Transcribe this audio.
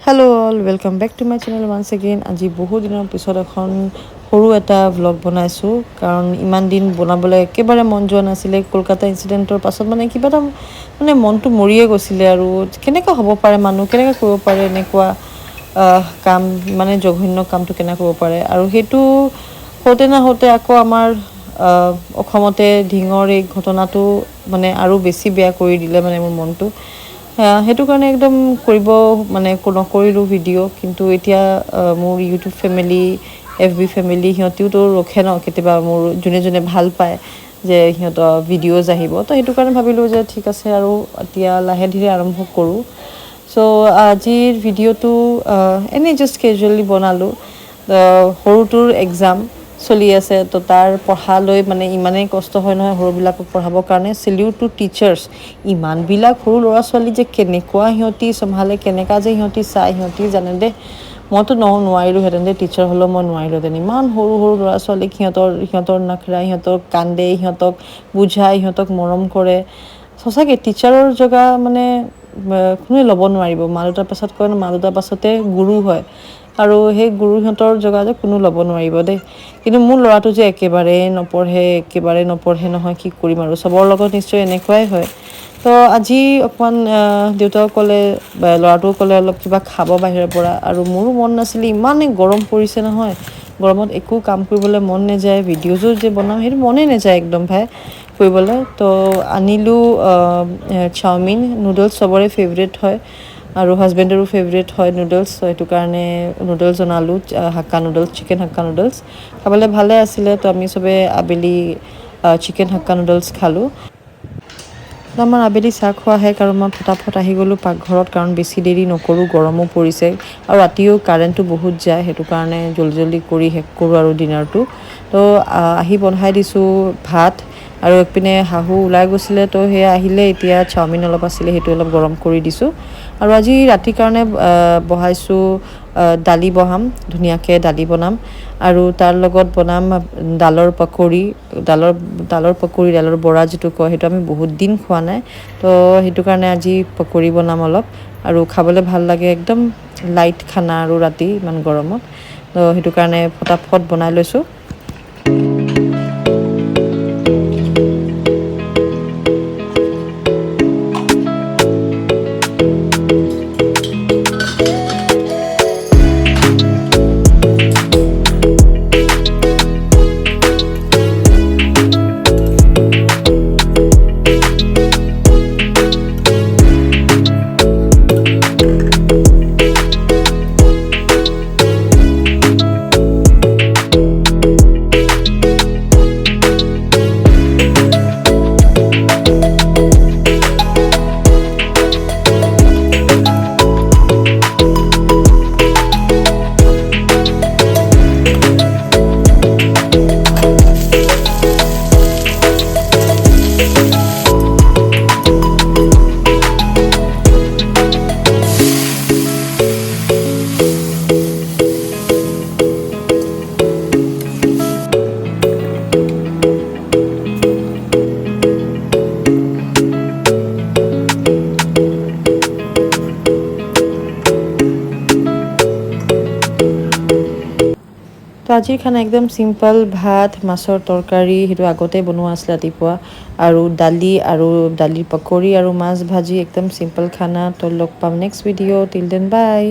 Hello all, welcome back to my channel once again. আজি বহু দিনৰ পিছত এখন সৰু এটা vlog বনাইছো কাৰণ ইমান দিন বনাবলৈ একেবাৰে মন যোৱা নাছিলে কলকাতা ইনসিডেন্টৰ পাছত মানে কিবা এটা মানে মনটো মৰিয়ে গৈছিলে আৰু কেনেকৈ হ'ব পাৰে মানুহ কেনেকৈ কৰিব পাৰে এনেকুৱা কাম মানে জঘন্য কামটো কেনেকৈ কৰিব পাৰে আৰু হেতু হতে না হতে আকৌ আমাৰ অসমতে ঢিঙৰ এই ঘটনাটো মানে আৰু বেছি বেয়া কৰি দিলে মানে মোৰ মনটো হেতু কাৰণে একদম কৰিব মানে নকৰিলো ভিডিও কিন্তু এতিয়া মোৰ ইউটিউব ফ্যামিলি এফবি ফ্যামিলি হিয়তিও তো ৰখে ন কেতিয়াবা মোৰ জুনে জুনে ভাল পায় যে হিয়ত ভিডিওজ আহিব তো হেতু কাৰণে ভাবিলো যে ঠিক আছে আৰু এতিয়া লাহে ধীৰে আৰম্ভ কৰো সো আজিৰ ভিডিওটো এনে জাস্ট ক্যাজুয়ালি বনালো সৰুটোৰ এক্সাম চলি আছে তো তাৰ পঢ়ালৈ মানে ইমানেই কষ্ট হয় নহয় হৰুবিলাকক পঢ়াবৰ কাৰণে সেলিউট টু টিচাৰ্স ইমান বিলাক হৰু লৰা ছোৱালী যে কেনেকুৱা হিয়তি সম্ভালে কেনেকা যে হিয়তি চাই হিয়তি জানে দে মইতো নোৱাৰিলো হেতেন দে টিচাৰ হলো মই নোৱাৰিলো হেতেন ইমান সৰু সৰু লৰা ছোৱালী হিয়তৰ নখৰা হিয়তক কান্দে হিয়তক বুঝাই হিয়তক মৰম কৰে সঁচাকে টিচাৰৰ জগা মানে কোনে ল'ব নোৱাৰিব মা দেউতাৰ পাছত কয় মা দেউতাৰ পাছতে গুৰু হয় আৰু সেই গুৰু হিয়তৰ জগা যে কোনো ল'ব নোৱাৰিব দে কিন্তু মোৰ ল'ৰাটো যে একেবাৰে নপঢ়ে নহয় কি কৰিম আৰু সবৰ লগত নিশ্চয় এনেকুৱাই হয় তো আজি অকমান দেউতাও ক'লে ল'ৰাটো ক'লে অলপ কিবা খাব বাহিৰৰ পৰা আৰু মোৰো মন নাছিলে ইমানে গৰম পৰিছে নহয় গৰমত একো কাম কৰিবলৈ মন নাযায় ভিডিঅ'জো যে বনাওঁ সেইটো মনেই নাযায় একদম ভাই কৰিবলৈ তো আনিলো চাওমিন নুডলছ সবৰে ফেভৰেট হয় আৰু হাজবেণ্ডৰো ফেভৰেট হয় নুডলছ তো সেইটো কাৰণে নুডলছ বনালো hakka noodles chicken hakka noodles খাবলৈ ভালে আছিলে তো আমি সবে আবেলি চিকেন হাক্কা নুডলছ খালো আমাৰ আবেলি চাহ খোৱা হয় কাৰণ মই ফটাফট আহি গ'লো পাকঘৰত কাৰণ বেছি দেৰি নকৰোঁ গৰমো পৰিছে আৰু ৰাতিও কাৰেণ্টটো বহুত যায় সেইটো কাৰণে জলদি কৰি শেষ কৰোঁ আৰু ডিনাৰটো তো আহি বঢ়াই দিছোঁ ভাত আৰু একপিনে হাহু ওলাই গৈছিলে তো সেয়া আহিলে এতিয়া চাওমিন অলপ আছিলে সেইটো অলপ গৰম কৰি দিছোঁ আৰু আজি ৰাতিৰ কাৰণে বহাইছোঁ দালি বহাম ধুনীয়াকৈ দালি বনাম আৰু তাৰ লগত বনাম ডালৰ পকৰি ডালৰ বৰা যিটো কয় সেইটো আমি বহুত দিন খোৱা নাই তো সেইটো কাৰণে আজি পকৰি বনাম অলপ আৰু খাবলৈ ভাল লাগে একদম লাইট খানা আৰু ৰাতি ইমান গৰমত তো সেইটো কাৰণে ফটাফট বনাই লৈছোঁ তো আজিৰ খানা একদম সিম্পল ভাত মাছৰ তৰকাৰী সেইটো আগতে বনোৱা আছিল ৰাতিপুৱা আৰু দালিৰ পকৰি আৰু মাছ ভাজি একদম সিম্পল খানা তো লগ পাম নেক্সট ভিডিঅ' টিল দেন বাই